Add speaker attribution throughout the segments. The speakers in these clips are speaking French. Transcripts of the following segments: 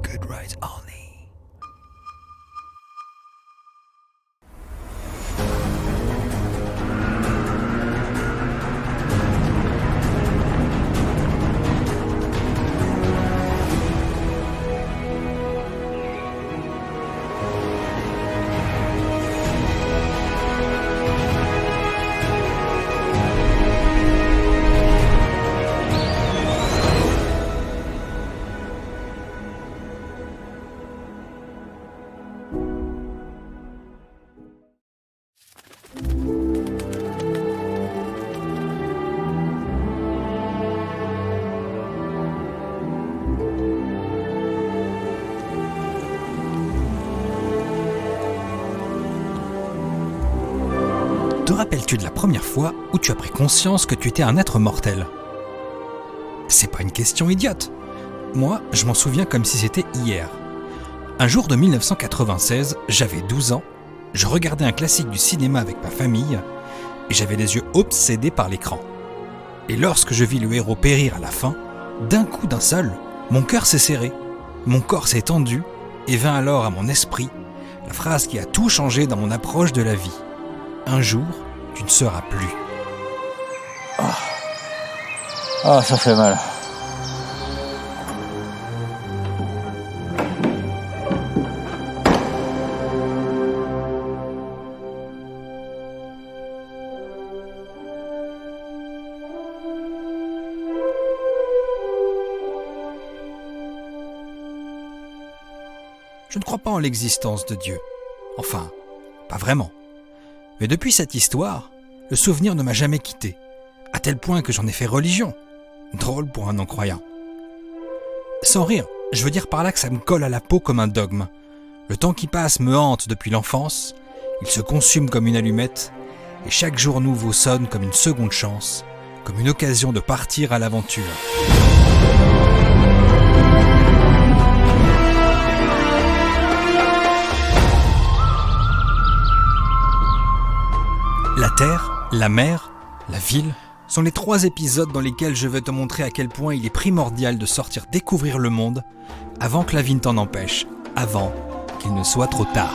Speaker 1: Good rides only. Te rappelles-tu de la première fois où tu as pris conscience que tu étais un être mortel ? C'est pas une question idiote. Moi, je m'en souviens comme si c'était hier. Un jour de 1996, j'avais 12 ans, je regardais un classique du cinéma avec ma famille et j'avais les yeux obsédés par l'écran. Et lorsque je vis le héros périr à la fin, d'un coup d'un seul, mon cœur s'est serré, mon corps s'est tendu et vint alors à mon esprit la phrase qui a tout changé dans mon approche de la vie. Un jour, tu ne seras plus.
Speaker 2: Ah, ça fait mal.
Speaker 1: Je ne crois pas en l'existence de Dieu. Enfin, pas vraiment. Mais depuis cette histoire, le souvenir ne m'a jamais quitté, à tel point que j'en ai fait religion. Drôle pour un non-croyant. Sans rire, je veux dire par là que ça me colle à la peau comme un dogme. Le temps qui passe me hante depuis l'enfance, il se consume comme une allumette, et chaque jour nouveau sonne comme une seconde chance, comme une occasion de partir à l'aventure. La terre, la mer, la ville sont les 3 épisodes dans lesquels je vais te montrer à quel point il est primordial de sortir découvrir le monde avant que la vie ne t'en empêche, avant qu'il ne soit trop tard.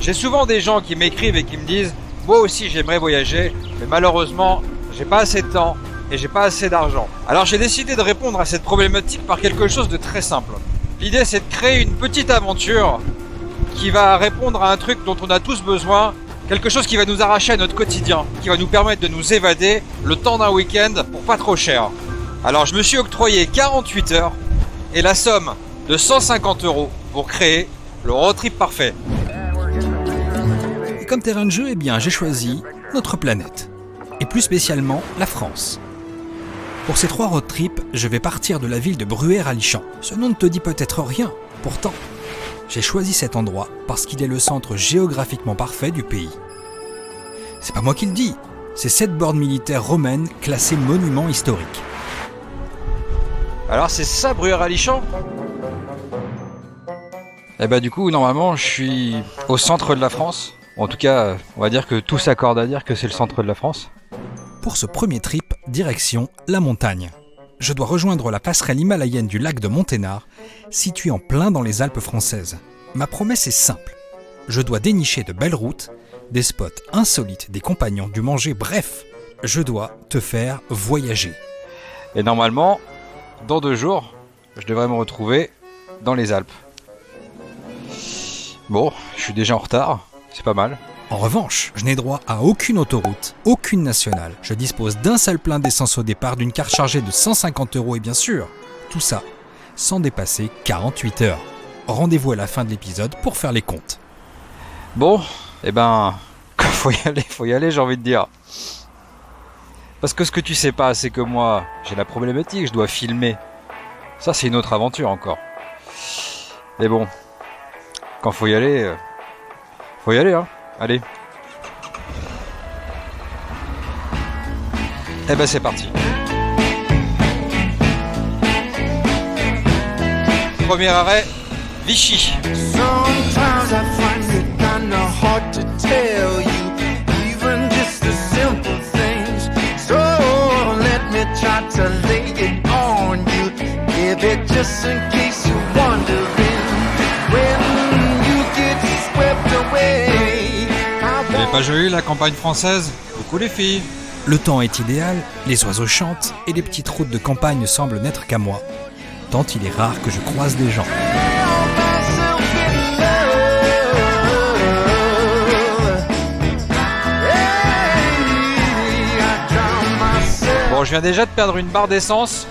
Speaker 2: J'ai souvent des gens qui m'écrivent et qui me disent « Moi aussi j'aimerais voyager, mais malheureusement, j'ai pas assez de temps et j'ai pas assez d'argent. » Alors j'ai décidé de répondre à cette problématique par quelque chose de très simple. L'idée c'est de créer une petite aventure qui va répondre à un truc dont on a tous besoin, quelque chose qui va nous arracher à notre quotidien, qui va nous permettre de nous évader le temps d'un week-end pour pas trop cher. Alors je me suis octroyé 48 heures et la somme de 150 € pour créer le road trip parfait.
Speaker 1: Et comme terrain de jeu, eh bien, j'ai choisi notre planète, et plus spécialement la France. Pour ces 3 road trips, je vais partir de la ville de Bruay-Ralichamps. Ce nom ne te dit peut-être rien, pourtant, j'ai choisi cet endroit parce qu'il est le centre géographiquement parfait du pays. C'est pas moi qui le dis, c'est cette borne militaire romaine classée monument historique.
Speaker 2: Alors c'est ça Bruay-Ralichamps ? Eh ben du coup, normalement, je suis au centre de la France. En tout cas, on va dire que tout s'accorde à dire que c'est le centre de la France.
Speaker 1: Pour ce premier trip, direction la montagne. Je dois rejoindre la passerelle himalayenne du lac de Monténard, située en plein dans les Alpes françaises. Ma promesse est simple. Je dois dénicher de belles routes, des spots insolites, des compagnons, du manger, bref, je dois te faire voyager.
Speaker 2: Et normalement, dans 2 jours, je devrais me retrouver dans les Alpes. Bon, je suis déjà en retard, c'est pas mal.
Speaker 1: En revanche, je n'ai droit à aucune autoroute, aucune nationale. Je dispose d'un seul plein d'essence au départ, d'une carte chargée de 150 € et bien sûr, tout ça sans dépasser 48 heures. Rendez-vous à la fin de l'épisode pour faire les comptes.
Speaker 2: Bon, eh ben, faut y aller, j'ai envie de dire. Parce que ce que tu sais pas, c'est que moi, j'ai la problématique, je dois filmer. Ça, c'est une autre aventure encore. Mais bon, quand faut y aller, hein. Allez. Eh ben c'est parti. Premier arrêt, Vichy. Sometimes I find it kinda hard
Speaker 3: just in case you're wondering, when you get swept away.
Speaker 2: Vous n'avez pas joyeux la campagne française? Coucou les filles.
Speaker 1: Le temps est idéal, les oiseaux chantent et les petites routes de campagne ne semblent n'être qu'à moi, tant il est rare que je croise des gens.
Speaker 2: Bon, je viens déjà de perdre une barre d'essence.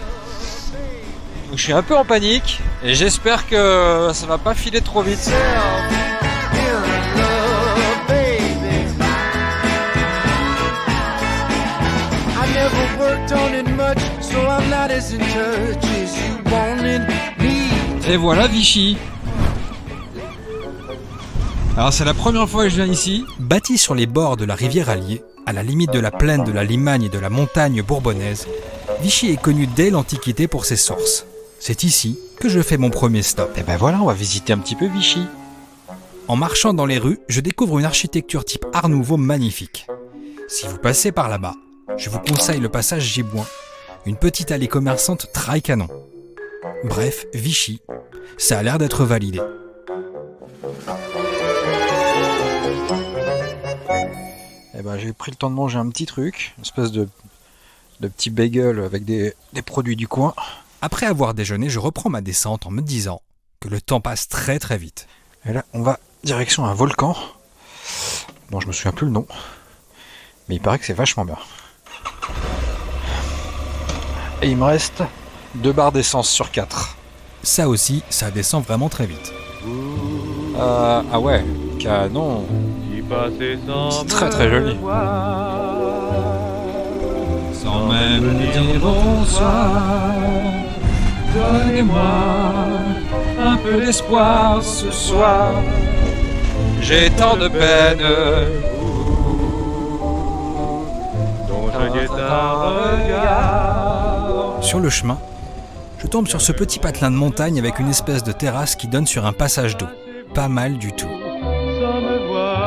Speaker 2: Donc je suis un peu en panique et j'espère que ça va pas filer trop vite. Et voilà Vichy. Alors c'est la première fois que je viens ici.
Speaker 1: Bâti sur les bords de la rivière Allier, à la limite de la plaine de la Limagne et de la montagne bourbonnaise, Vichy est connu dès l'Antiquité pour ses sources. C'est ici que je fais mon premier stop.
Speaker 2: Et ben voilà, on va visiter un petit peu Vichy.
Speaker 1: En marchant dans les rues, je découvre une architecture type Art Nouveau magnifique. Si vous passez par là-bas, je vous conseille le passage Gibouin, une petite allée commerçante traille-canon. Bref, Vichy, ça a l'air d'être validé.
Speaker 2: Eh ben j'ai pris le temps de manger un petit truc, une espèce de petit bagel avec des produits du coin.
Speaker 1: Après avoir déjeuné, je reprends ma descente en me disant que le temps passe très très vite.
Speaker 2: Et là, on va direction un volcan. Bon, je me souviens plus le nom, mais il paraît que c'est vachement bien. Et il me reste 2 barres d'essence sur 4.
Speaker 1: Ça aussi, ça descend vraiment très vite.
Speaker 2: Ah ouais, canon. C'est très très joli.
Speaker 1: Sans même dire bonsoir, donnez-moi
Speaker 2: un peu d'espoir ce soir. J'ai tant de peine. Dont je guette un regard.
Speaker 1: Sur le chemin, je tombe sur ce petit patelin de montagne avec une espèce de terrasse qui donne sur un passage d'eau. Pas mal du tout.
Speaker 4: Sans me voir,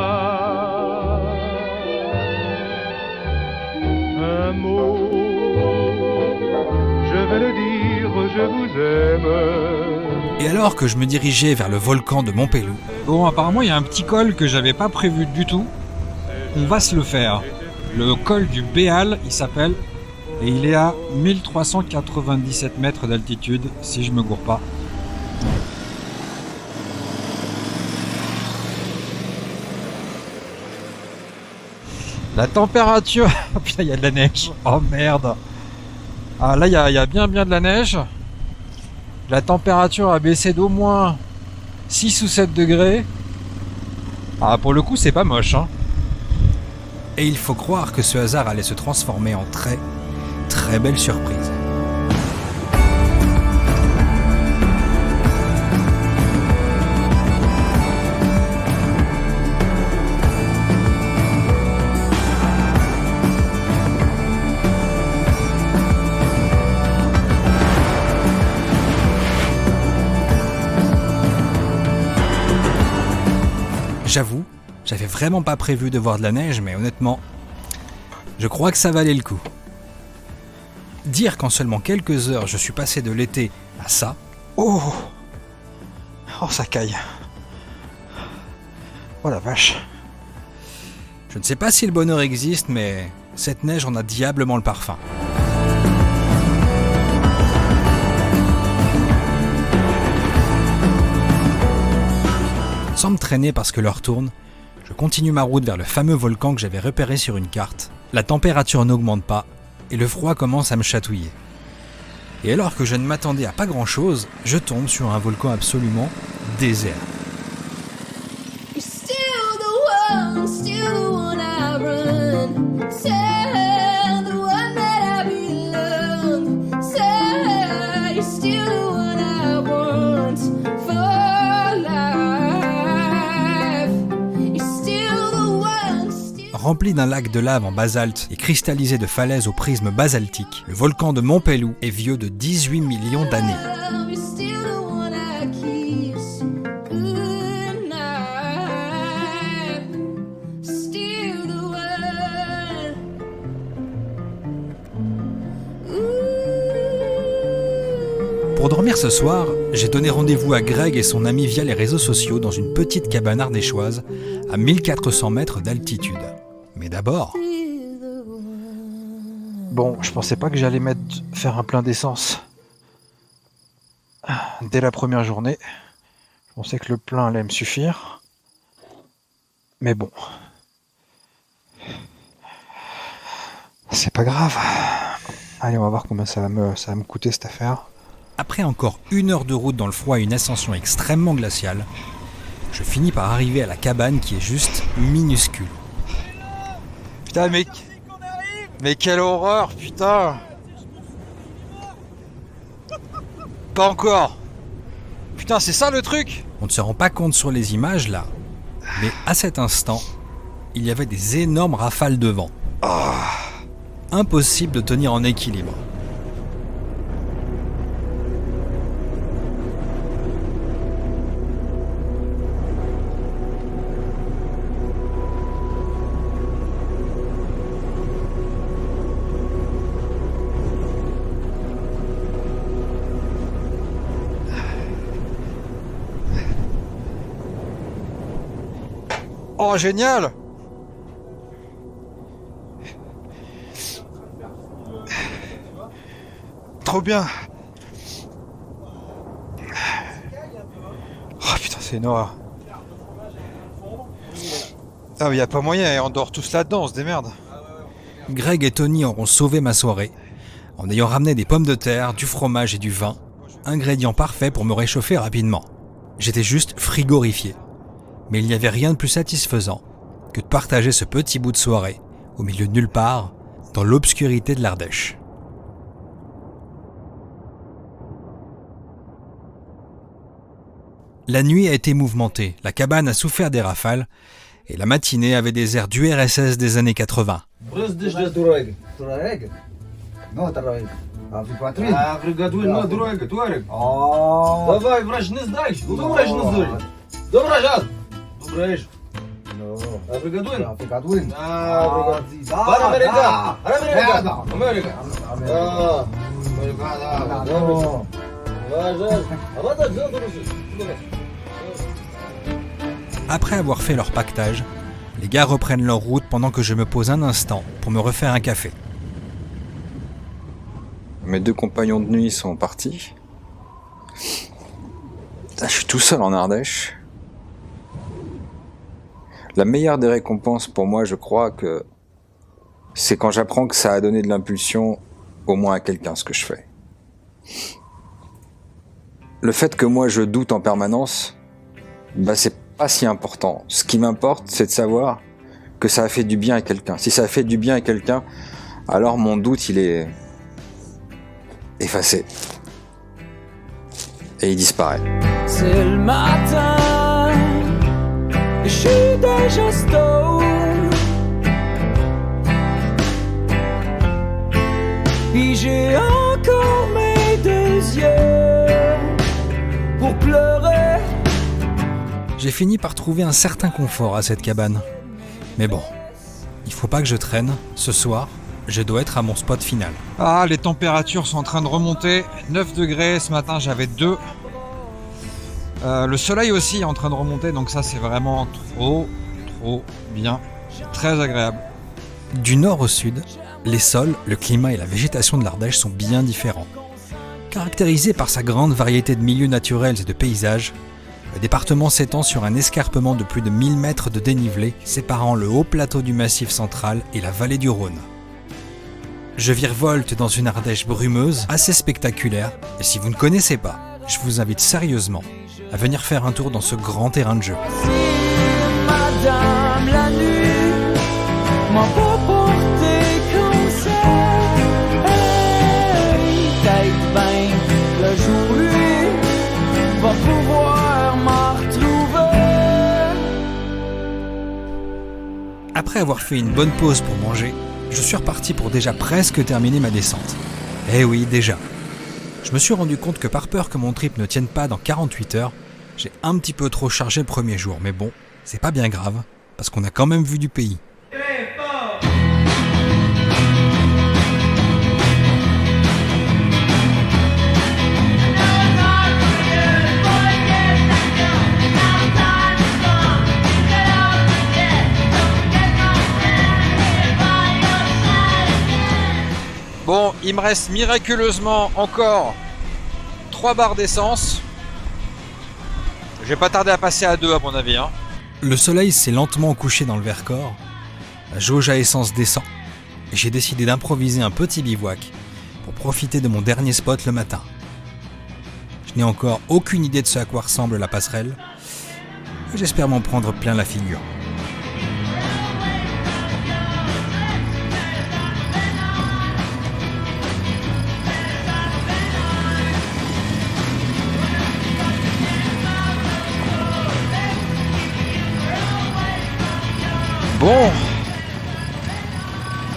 Speaker 4: un mot, je vais le dire, je vous aime.
Speaker 1: Et alors que je me dirigeais vers le volcan de Montpellier,
Speaker 2: Bon, apparemment, il y a un petit col que j'avais pas prévu du tout. On va se le faire. Le col du Béal, il s'appelle. Et il est à 1397 mètres d'altitude, si je me gourre pas. La température... Oh putain, il y a de la neige. Oh merde. Ah là, il y a bien de la neige. La température a baissé d'au moins 6 ou 7 degrés. Ah, pour le coup, c'est pas moche, hein.
Speaker 1: et il faut croire que ce hasard allait se transformer en très, très belle surprise. J'avoue, j'avais vraiment pas prévu de voir de la neige, mais honnêtement, je crois que ça valait le coup. Dire qu'en seulement quelques heures, je suis passé de l'été à ça...
Speaker 2: Oh, ça caille. Oh la vache.
Speaker 1: Je ne sais pas si le bonheur existe, mais cette neige en a diablement le parfum. Sans me traîner parce que l'heure tourne, je continue ma route vers le fameux volcan que j'avais repéré sur une carte. La température n'augmente pas et le froid commence à me chatouiller. Et alors que je ne m'attendais à pas grand-chose, je tombe sur un volcan absolument désert. Rempli d'un lac de lave en basalte et cristallisé de falaises au prisme basaltique, le volcan de Montpellier est vieux de 18 millions d'années. Pour dormir ce soir, j'ai donné rendez-vous à Greg et son ami via les réseaux sociaux dans une petite cabane ardéchoise à 1400 mètres d'altitude. Mais d'abord...
Speaker 2: Bon, je pensais pas que j'allais faire un plein d'essence dès la première journée. Je pensais que le plein allait me suffire. Mais bon. C'est pas grave. Allez, on va voir combien ça va me coûter cette affaire.
Speaker 1: Après encore 1 heure de route dans le froid et une ascension extrêmement glaciale, je finis par arriver à la cabane qui est juste minuscule.
Speaker 2: Putain, mais quelle horreur, putain! Pas encore! Putain, c'est ça le truc?
Speaker 1: On ne se rend pas compte sur les images là, mais à cet instant, il y avait des énormes rafales de vent. Impossible de tenir en équilibre.
Speaker 2: Oh, génial! Trop bien! Oh putain, c'est une horreur. Ah mais y a pas moyen, on dort tous là-dedans, on se démerde.
Speaker 1: Greg et Tony auront sauvé ma soirée en ayant ramené des pommes de terre, du fromage et du vin, ingrédients parfaits pour me réchauffer rapidement. J'étais juste frigorifié. Mais il n'y avait rien de plus satisfaisant que de partager ce petit bout de soirée au milieu de nulle part, dans l'obscurité de l'Ardèche. La nuit a été mouvementée, la cabane a souffert des rafales, et la matinée avait des airs d'URSS des années 80. Après avoir fait leur pactage, les gars reprennent leur route pendant que je me pose un instant pour me refaire un café.
Speaker 2: Mes 2 compagnons de nuit sont partis. Putain, je suis tout seul en Ardèche. La meilleure des récompenses pour moi, je crois que c'est quand j'apprends que ça a donné de l'impulsion au moins à quelqu'un ce que je fais. Le fait que moi je doute en permanence, c'est pas si important. Ce qui m'importe, c'est de savoir que ça a fait du bien à quelqu'un. Si ça a fait du bien à quelqu'un, alors mon doute il est effacé. Et il disparaît.
Speaker 3: C'est le matin, je suis déjà stone. Puis j'ai encore mes 2 yeux pour pleurer.
Speaker 1: J'ai fini par trouver un certain confort à cette cabane. Mais bon, il faut pas que je traîne. Ce soir, je dois être à mon spot final.
Speaker 2: Ah, les températures sont en train de remonter. 9 degrés, ce matin j'avais 2. Le soleil aussi est en train de remonter, donc ça c'est vraiment trop bien. Très agréable.
Speaker 1: Du nord au sud, les sols, le climat et la végétation de l'Ardèche sont bien différents. Caractérisé par sa grande variété de milieux naturels et de paysages, le département s'étend sur un escarpement de plus de 1000 mètres de dénivelé séparant le haut plateau du Massif central et la vallée du Rhône. Je virevolte dans une Ardèche brumeuse, assez spectaculaire, et si vous ne connaissez pas, je vous invite sérieusement à venir faire un tour dans ce grand terrain de jeu.
Speaker 3: Si madame la nuit m'a pas porté comme ça, hey, peut-être ben le jour lui va pouvoir m'en retrouver.
Speaker 1: Après avoir fait une bonne pause pour manger, je suis reparti pour déjà presque terminer ma descente. Eh oui, déjà. Je me suis rendu compte que par peur que mon trip ne tienne pas dans 48 heures, j'ai un petit peu trop chargé le premier jour. Mais bon, c'est pas bien grave, parce qu'on a quand même vu du pays.
Speaker 2: Il me reste miraculeusement encore 3 barres d'essence. Je vais pas tarder à passer à 2 à mon avis. Hein.
Speaker 1: Le soleil s'est lentement couché dans le Vercors. La jauge à essence descend. Et j'ai décidé d'improviser un petit bivouac pour profiter de mon dernier spot le matin. Je n'ai encore aucune idée de ce à quoi ressemble la passerelle. J'espère m'en prendre plein la figure.
Speaker 2: Bon,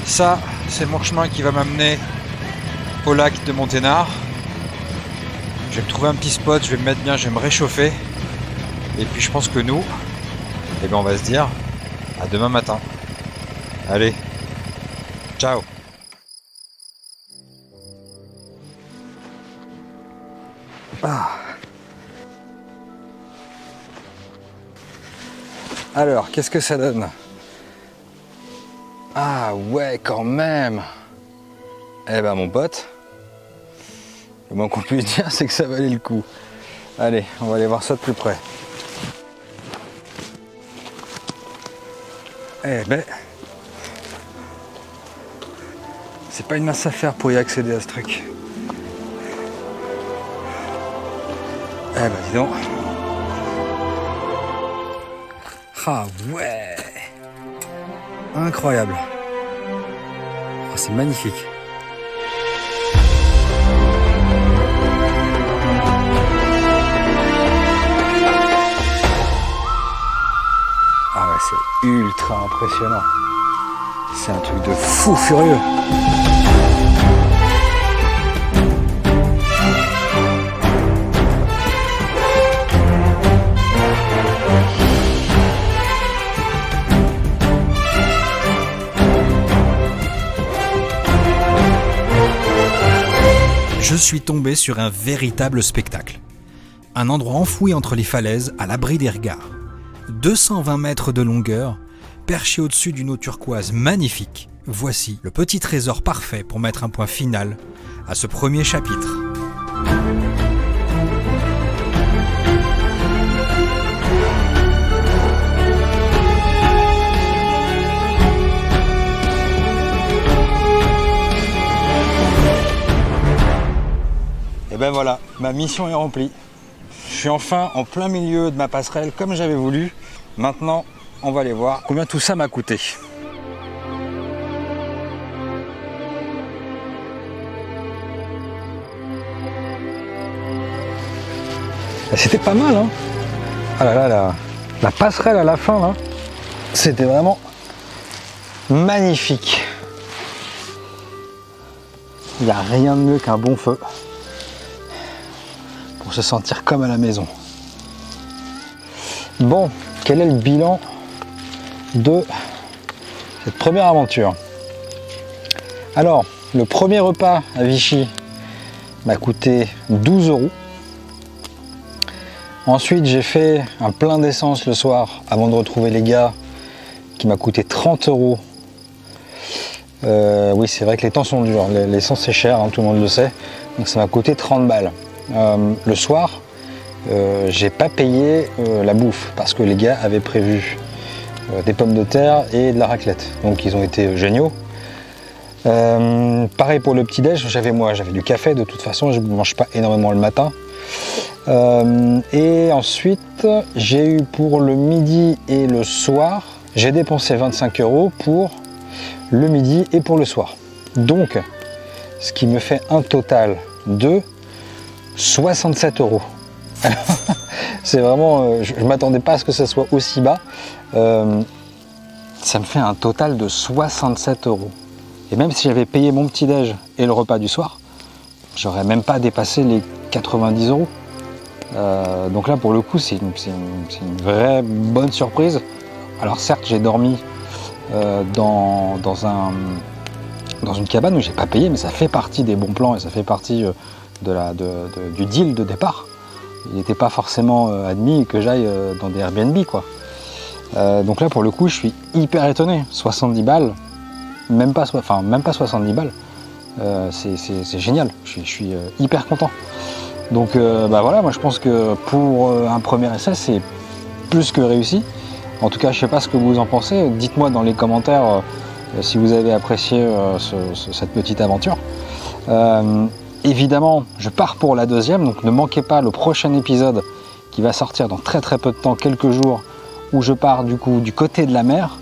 Speaker 2: ça c'est mon chemin qui va m'amener au lac de Monténard. Je vais me trouver un petit spot, je vais me mettre bien, je vais me réchauffer. Et puis je pense que nous, eh ben on va se dire à demain matin. Allez, ciao.
Speaker 1: Alors, qu'est-ce que ça donne? Ah ouais, quand même. Eh ben mon pote, le moins qu'on puisse dire, c'est que ça valait le coup. Allez, on va aller voir ça de plus près. Eh ben, c'est pas une mince affaire pour y accéder à ce truc. Eh ben dis donc. Ah ouais, incroyable. Oh, c'est magnifique. Ah ouais, c'est ultra impressionnant. C'est un truc de fou furieux. Je suis tombé sur un véritable spectacle. Un endroit enfoui entre les falaises, à l'abri des regards. 220 mètres de longueur, perché au-dessus d'une eau turquoise magnifique. Voici le petit trésor parfait pour mettre un point final à ce premier chapitre. Et ben voilà, ma mission est remplie. Je suis enfin en plein milieu de ma passerelle comme j'avais voulu. Maintenant, on va aller voir combien tout ça m'a coûté. C'était pas mal, hein. Ah là là, la passerelle à la fin, là, c'était vraiment magnifique. Il n'y a rien de mieux qu'un bon feu pour se sentir comme à la maison. Bon, quel est le bilan de cette première aventure? Alors, le premier repas à Vichy m'a coûté 12 €. Ensuite, j'ai fait un plein d'essence le soir avant de retrouver les gars qui m'a coûté 30 €. Oui, c'est vrai que les temps sont durs. L'essence c'est cher, hein, tout le monde le sait. Donc ça m'a coûté 30 balles. Le soir, j'ai pas payé la bouffe parce que les gars avaient prévu des pommes de terre et de la raclette. Donc ils ont été géniaux. Pareil pour le petit-déj, j'avais du café de toute façon, je ne mange pas énormément le matin. Et ensuite, j'ai eu pour le midi et le soir, j'ai dépensé 25 € pour le midi et pour le soir. Donc, ce qui me fait un total de 67 €. Alors, c'est vraiment, je ne m'attendais pas à ce que ça soit aussi bas. Ça me fait un total de 67 €. Et même si j'avais payé mon petit-déj et le repas du soir, j'aurais même pas dépassé les 90 €. Donc là, pour le coup, c'est une vraie bonne surprise. Alors certes, j'ai dormi dans une cabane où j'ai pas payé, mais ça fait partie des bons plans et ça fait partie du deal de départ. Il n'était pas forcément admis que j'aille dans des Airbnb, quoi. Donc là, pour le coup, je suis hyper étonné. 70 balles, même pas 70 balles,
Speaker 5: c'est génial, je suis hyper content. Donc voilà, moi je pense que pour un premier essai, c'est plus que réussi. En tout cas, je sais pas ce que vous en pensez. Dites-moi dans les commentaires si vous avez apprécié cette petite aventure. Évidemment, je pars pour la deuxième, donc ne manquez pas le prochain épisode qui va sortir dans très peu de temps, quelques jours, où je pars du coup du côté de la mer.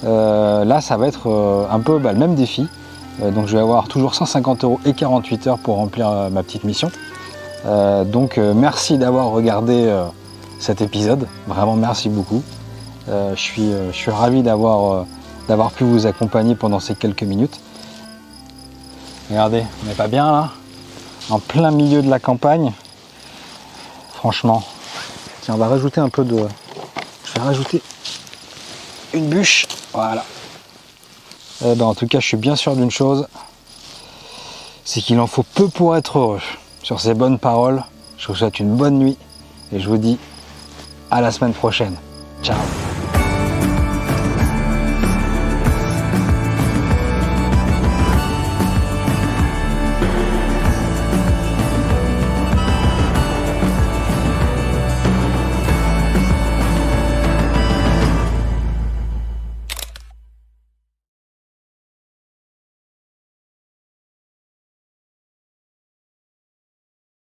Speaker 5: Là, ça va être un peu le même défi. Donc je vais avoir toujours 150 € et 48 heures pour remplir ma petite mission. Donc merci d'avoir regardé cet épisode, vraiment merci beaucoup. Je suis ravi d'avoir pu vous accompagner pendant ces quelques minutes. Regardez, on n'est pas bien là, en plein milieu de la campagne. Franchement, tiens, on va rajouter un peu de... Je vais rajouter une bûche, voilà. En tout cas, je suis bien sûr d'une chose, c'est qu'il en faut peu pour être heureux. Sur ces bonnes paroles, je vous souhaite une bonne nuit et je vous dis à la semaine prochaine. Ciao.